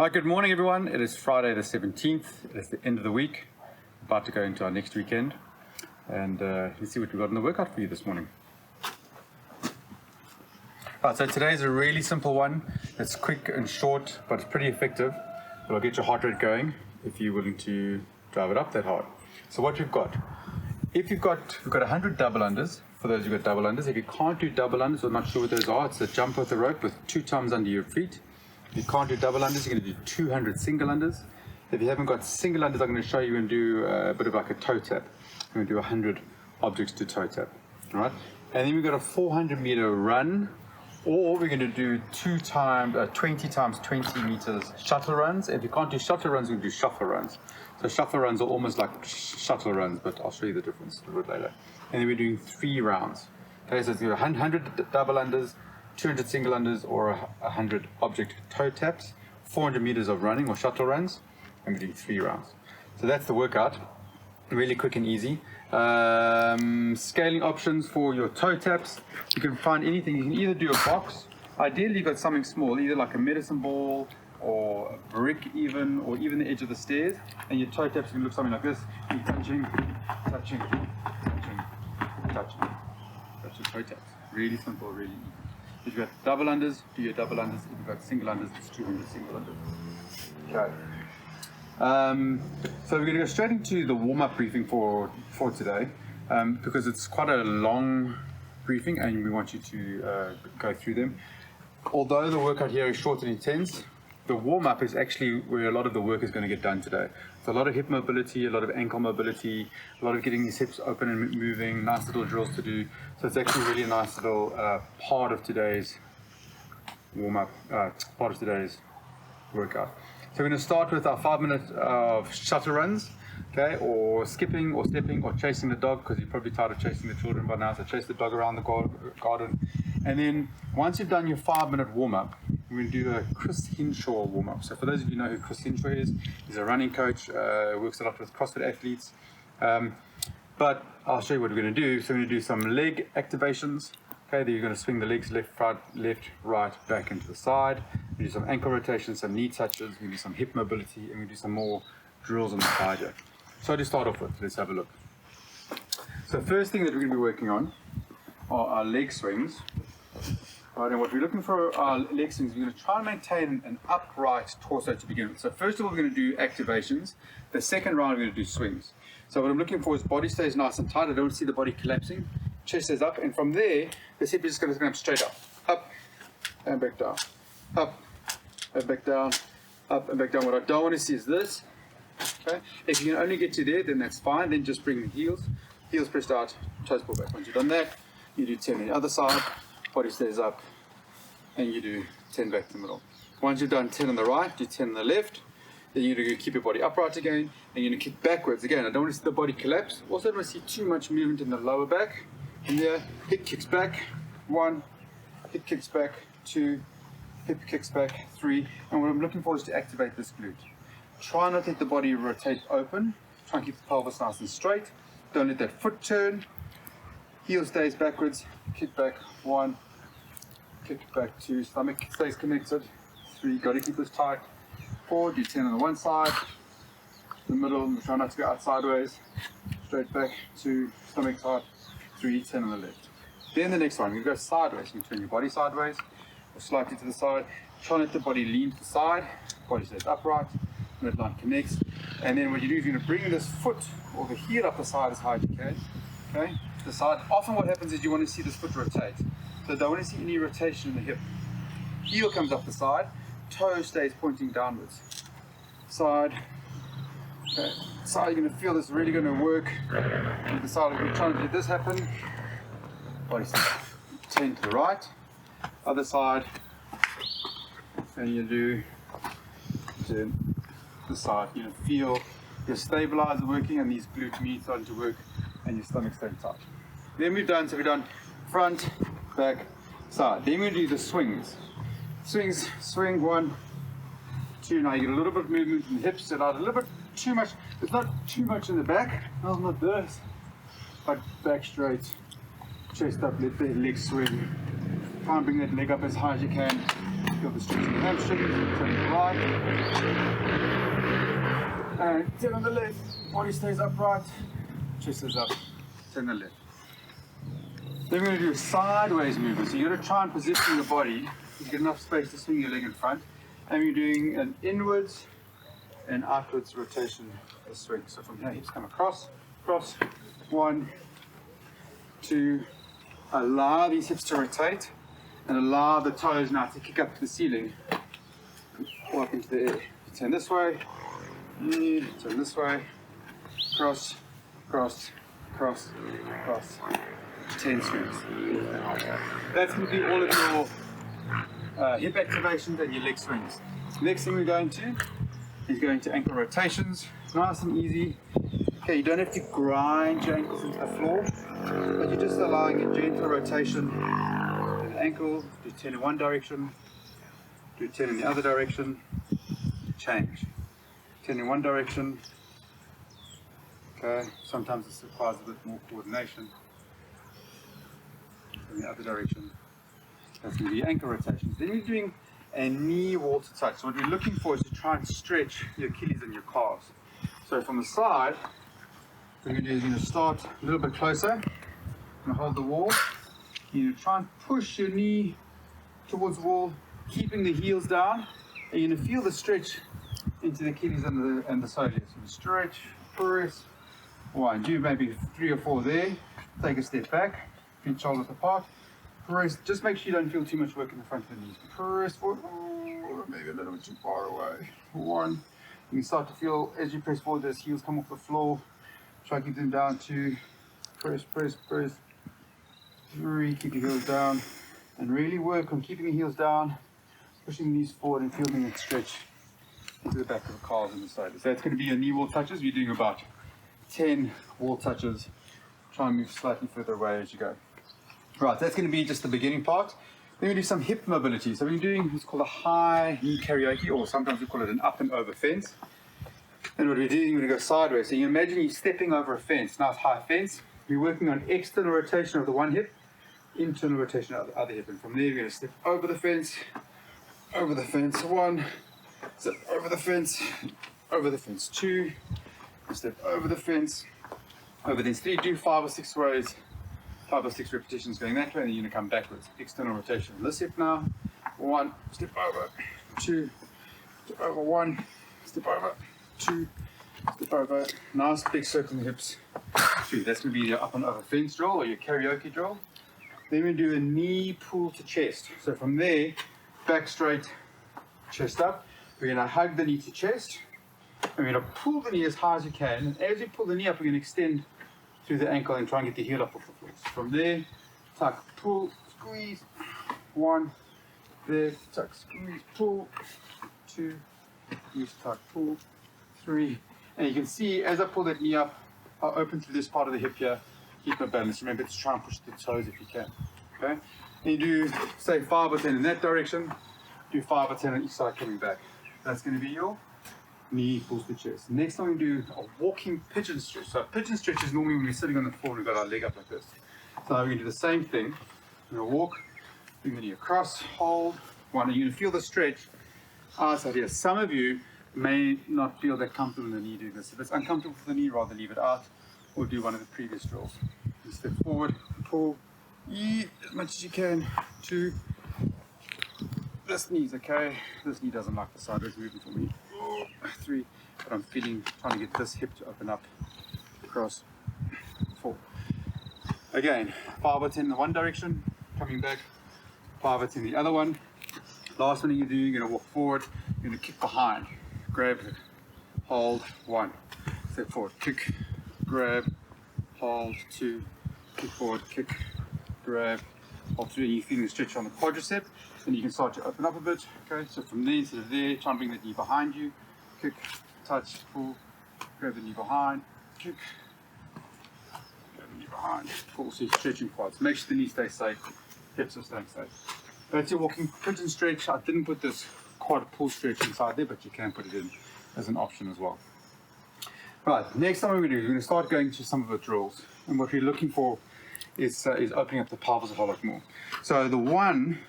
Hi, good morning everyone. It is Friday the 17th. It's the end of the week. About to go into our next weekend. And let's see what we've got in the workout for you this morning. Right, so today is a really simple one. It's quick and short, but it's pretty effective. It'll get your heart rate going if you're willing to drive it up that hard. So what we've got, we've got 100 double unders. For those who've got double unders, if you can't do double unders or not sure what those are, it's a jump with a rope with 2 times under your feet. If you can't do double unders, you're going to do 200 single unders. If you haven't got single unders, I'm going to show you and do a bit of like a toe tap. I'm going to do 100 objects to toe tap. All right? And then we've got a 400-meter run, or we're going to do 20 times 20 meters shuttle runs. If you can't do shuttle runs, we're going to do shuffle runs. So shuffle runs are almost like shuttle runs, but I'll show you the difference a little bit later. And then we're doing 3 rounds. Okay, so it's 100 double unders, 200 single unders, or 100 object toe taps, 400 meters of running or shuttle runs, and we're doing 3 rounds. So that's the workout. Really quick and easy. Scaling options for your toe taps. You can find anything. You can either do a box. Ideally, you've got something small, either like a medicine ball or a brick even, or even the edge of the stairs. And your toe taps can look something like this. You're touching, touching, touching, touching. That's your toe taps. Really simple, really easy. If you've got double unders, do your double unders. If you've got single unders, it's 200 single unders. Okay. So we're going to go straight into the warm-up briefing for today, because it's quite a long briefing and we want you to go through them. Although the workout here is short and intense, the warm-up is actually where a lot of the work is going to get done today. So a lot of hip mobility, a lot of ankle mobility, a lot of getting these hips open and moving, nice little drills to do. So it's actually really a nice little part of today's warm-up, part of today's workout. So we're going to start with our 5 minutes of shuttle runs, okay, or skipping or stepping or chasing the dog, because you're probably tired of chasing the children by now, so chase the dog around the garden. And then once you've done your 5-minute warm-up, we're going to do a Chris Hinshaw warm-up. So for those of you who know who Chris Hinshaw is, he's a running coach, works a lot with CrossFit athletes. But I'll show you what we're going to do. So we're going to do some leg activations. Okay, then you're going to swing the legs left, right, back into the side. We do some ankle rotations, some knee touches, we do some hip mobility, and we do some more drills on the side here. So to start off with, let's have a look. So first thing that we're going to be working on are our leg swings. Right, and what we're looking for our leg swings, we're going to try and maintain an upright torso to begin with. So first of all, we're going to do activations. The second round, we're going to do swings. So what I'm looking for is body stays nice and tight. I don't see the body collapsing. Chest is up, and from there, this hip is just going to come straight up and back down, up and back down, up and back down. What I don't want to see is this. Okay, if you can only get to there, then that's fine. Then just bring the heels pressed out, toes pull back. Once you've done that, you do 10 on the other side, body stays up, and you do 10 back to the middle. Once you've done 10 on the right, do 10 on the left. Then you're going to keep your body upright again, and you're going to kick backwards again. I don't want to see the body collapse. Also, I don't want to see too much movement in the lower back. And there, hip kicks back, 1, hip kicks back, 2, hip kicks back, 3. And what I'm looking for is to activate this glute. Try not to let the body rotate open. Try and keep the pelvis nice and straight. Don't let that foot turn. Heel stays backwards, kick back, 1, kick back, 2. Stomach stays connected, 3. Got to keep this tight. 4, do 10 on the one side. The middle, try not to go out sideways. Straight back, 2, stomach tight. 3, 10 on the left. Then the next one, you go sideways. You turn your body sideways, or slightly to the side. Try and let the body lean to the side. Body stays upright, midline connects. And then what you do is you're going to bring this foot or the heel up the side as high as you can. Okay, to the side. Often what happens is you want to see this foot rotate. So don't want to see any rotation in the hip. Heel comes up the side, toe stays pointing downwards. Side. Okay. Side, you're going to feel this really going to work. You decide if you're trying to let this happen. Body stays 10 to the right. Other side. And you do 10 to the side. You feel your stabilizer working and these glute meats starting to work and your stomach staying tight. Then we've done front, back, side. Then we do the swings. Swings, swing 1, 2. Now you get a little bit of movement in the hips, set out a little bit too much. It's not too much in the back. No, not this. But back straight, chest up, let the leg swing. Try and bring that leg up as high as you can. feel the stretch in the hamstring. Turn to the right. And turn on the left. Body stays upright. Chest is up. Turn the left. Then we're going to do a sideways movement. So you're going to try and position your body. You get enough space to swing your leg in front. And you're doing an inwards and outwards rotation of the swing. So from here, hips come across, cross. 1, 2. Allow these hips to rotate. And allow the toes now to kick up to the ceiling. Pull up into the air. Turn this way. Turn this way. Cross, cross, cross, cross. 10 swings. That's going to be all of your hip activations and your leg swings. Next thing we're going to is going to ankle rotations. Nice and easy. Okay, you don't have to grind your ankles into the floor, but you're just allowing a gentle rotation. Do the ankle, do 10 in one direction, do 10 in the other direction, change. 10 in one direction. Okay, sometimes this requires a bit more coordination. In the other direction. That's going to be ankle rotations. Then you're doing a knee wall to touch. So what we're looking for is to try and stretch your Achilles and your calves. So from the side, what you're going to do is you're going to start a little bit closer. You're going to hold the wall. You're going to try and push your knee towards the wall, keeping the heels down. And you're going to feel the stretch into the Achilles and the soleus. So you stretch, press. 1, do maybe 3 or 4 there. Take a step back. Feet shoulders apart. Press. Just make sure you don't feel too much work in the front of the knees. Press forward. Oh, maybe a little bit too far away. 1. You can start to feel as you press forward, those heels come off the floor. Try to keep them down. 2. Press, press, press. 3. Keep your heels down. And really work on keeping the heels down, pushing the knees forward and feeling it stretch into the back of the calves and the sides. So that's going to be your knee wall touches. We're doing about 10 wall touches. Try and move slightly further away as you go. Right, that's going to be just the beginning part. Then we do some hip mobility. So we're doing what's called a high knee karaoke, or sometimes we call it an up and over fence. And what we're doing, we're going to go sideways. So you imagine you're stepping over a fence, nice high fence. We're working on external rotation of the one hip, internal rotation of the other hip. And from there, we're going to step over the fence, 1, step over the fence, 2, step over the fence, over this 3, do 5 or 6 rows, 5 or 6 repetitions going that way, and then you're going to come backwards. External rotation. This hip now. 1, step over, 2, step over, 1, step over, 2, step over. Nice big circle in the hips. 3. That's going to be your up and over fence drill or your karaoke drill. Then we do a knee pull to chest. So from there, back straight, chest up. We're going to hug the knee to chest. And we're going to pull the knee as high as you can. And as you pull the knee up, we're going to extend through the ankle and try and get the heel up off the floor. So from there, tuck, pull, squeeze. 1, there, tuck, squeeze, pull. 2, use tuck, pull. 3. And you can see as I pull that knee up, I'll open through this part of the hip here. Keep my balance. Remember to try and push the toes if you can. Okay? And you do, say, 5 or 10 in that direction. Do 5 or 10 on each side coming back. That's going to be your knee pulls the chest. Next time we do a walking pigeon stretch. So a pigeon stretch is normally when we're sitting on the floor and we've got our leg up like this. So we're going to do the same thing. We're going to walk, bring the knee across, hold. 1, and you're going to feel the stretch outside here. Some of you may not feel that comfortable in the knee doing this. If it's uncomfortable for the knee, rather leave it out or do one of the previous drills. You step forward, pull, as much as you can. 2. This knee's okay. This knee doesn't like the sideways movement for me. 3, but I'm trying to get this hip to open up. Across. 4. Again, 5 or 10 in the one direction, coming back. 5 or 10 in the other one. Last one you do, you're going to walk forward. You're going to kick behind. Grab, hold. 1. Step forward. Kick, grab, hold. 2. Kick forward. Kick, grab, hold. 3. You're feeling the stretch on the quadricep. Then you can start to open up a bit. Okay, so from there to there, try and bring the knee behind you. Kick, touch, pull, grab the knee behind, kick, grab the knee behind, pull. So you're stretching quads. Make sure the knee stays safe, hips are staying safe. That's your walking pigeon stretch. I didn't put this quad pull stretch inside there, but you can put it in as an option as well. Right, next time we're going to start going to some of the drills. And what we're looking for is opening up the pelvis a whole lot more. So the one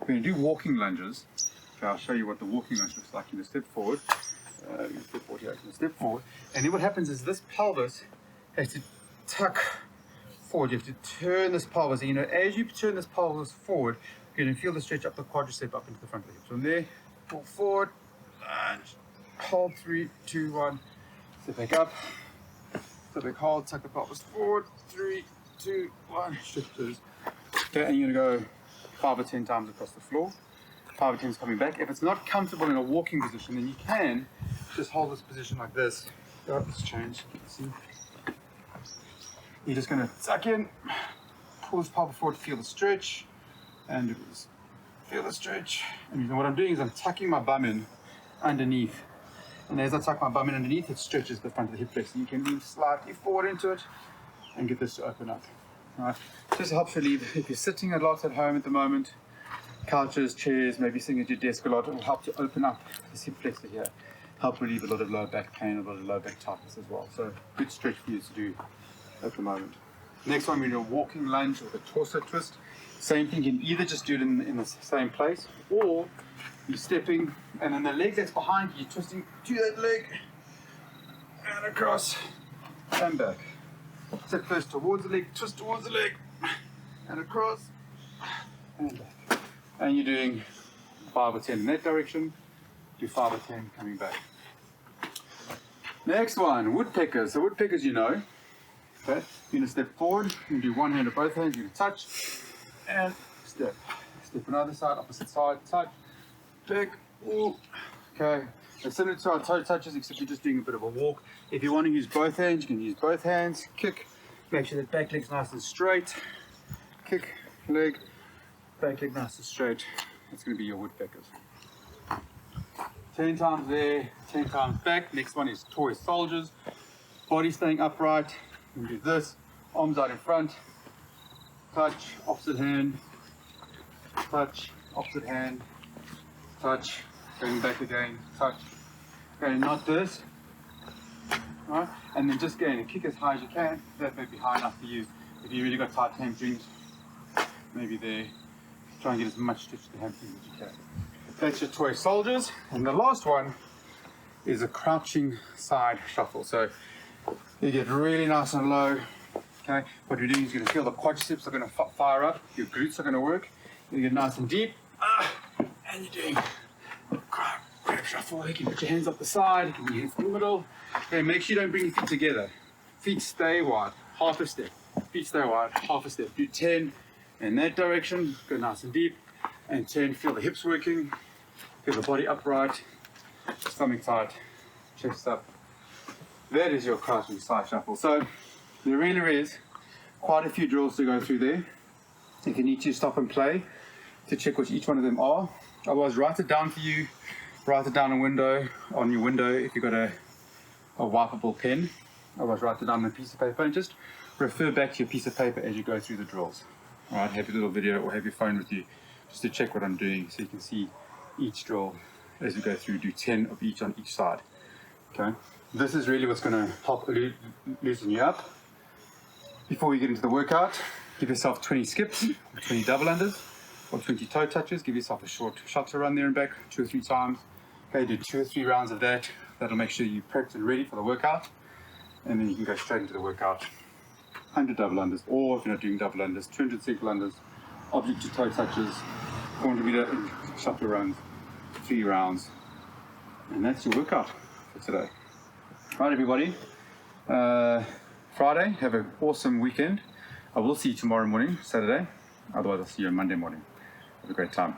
We're going to do walking lunges. Okay, I'll show you what the walking lunge looks like. You can step forward. You're going to step forward here. Step forward. And then what happens is this pelvis has to tuck forward. You have to turn this pelvis. And, as you turn this pelvis forward, you're going to feel the stretch up the quadricep up into the front of the hips. From there, pull forward, lunge, hold, 3, 2, 1. Step back up. Step back, hold, tuck the pelvis forward. 3, 2, 1. Stretches. Okay, and you're going to go 5 or 10 times across the floor. 5 or 10 is coming back. If it's not comfortable in a walking position, then you can just hold this position like this. Oh, let's change. See? You're just going to tuck in, pull this pelvis forward, feel the stretch, and feel the stretch. And what I'm doing is I'm tucking my bum in underneath. And as I tuck my bum in underneath, it stretches the front of the hip flexor. You can lean slightly forward into it and get this to open up. All right. Just helps relieve if you're sitting a lot at home at the moment. Couches, chairs, maybe sitting at your desk a lot, it will help to open up this hip flexor here. Help relieve a lot of lower back pain, a lot of lower back tightness as well. So good stretch for you to do at the moment. Next one, we're doing a walking lunge with a torso twist. Same thing, you can either just do it in the same place, or you're stepping, and then the leg that's behind you, you're twisting to that leg, and across, and back. Step first towards the leg, twist towards the leg, and across, and back. And you're doing 5 or 10 in that direction, do 5 or 10 coming back. Next one, woodpeckers. So woodpeckers, okay, you're going to step forward, you do one hand or both hands, you're going to touch, and step. Step on the other side, opposite side, touch, pick, ooh. Okay, it's similar to our toe touches, except you're just doing a bit of a walk. If you want to use both hands, you can use both hands, kick, make sure that back leg's nice and straight, kick, leg, back leg nice and straight. That's going to be your woodpeckers. 10 times there, 10 times back. Next one is toy soldiers. Body staying upright. You can do this, arms out in front, touch, opposite hand, touch, opposite hand, touch, going back again, touch. Okay, not this. Right? And then just going to kick as high as you can. That may be high enough for you. If you really got tight hamstrings, maybe there. Try and get as much stretch to the hamstrings as you can. That's your toy soldiers. And the last one is a crouching side shuffle. So you get really nice and low. Okay, what you're doing is you're going to feel the quadriceps are going to fire up, your glutes are going to work. You get nice and deep, and you're doing a crab shuffle. You can put your hands up the side, you can put your hands in the middle. Okay, make sure you don't bring your feet together. Feet stay wide, half a step. Feet stay wide, half a step. Do 10 in that direction, go nice and deep, and 10, feel the hips working, feel the body upright, stomach tight, chest up. That is your crouching side shuffle. So there really is quite a few drills to go through there. If you need to stop and play to check what each one of them are. Otherwise, write it down for you. Write it down on your window if you've got a wipeable pen. Otherwise, write it down on a piece of paper and just refer back to your piece of paper as you go through the drills. All right, have your little video or have your phone with you just to check what I'm doing so you can see each drill as we go through. Do 10 of each on each side. Okay, this is really what's going to help loosen you up. Before we get into the workout, give yourself 20 skips, or 20 double unders, or 20 toe touches. Give yourself a short shuttle run there and back 2 or 3 times. Okay, do 2 or 3 rounds of that. That'll make sure you're prepped and ready for the workout. And then you can go straight into the workout. 100 double unders, or if you're not doing double unders, 200 single unders, object to toe touches, 400 meter shuttle runs, 3 rounds. And that's your workout for today. Right, everybody. Friday, have an awesome weekend. I will see you tomorrow morning, Saturday. Otherwise, I'll see you on Monday morning. Have a great time.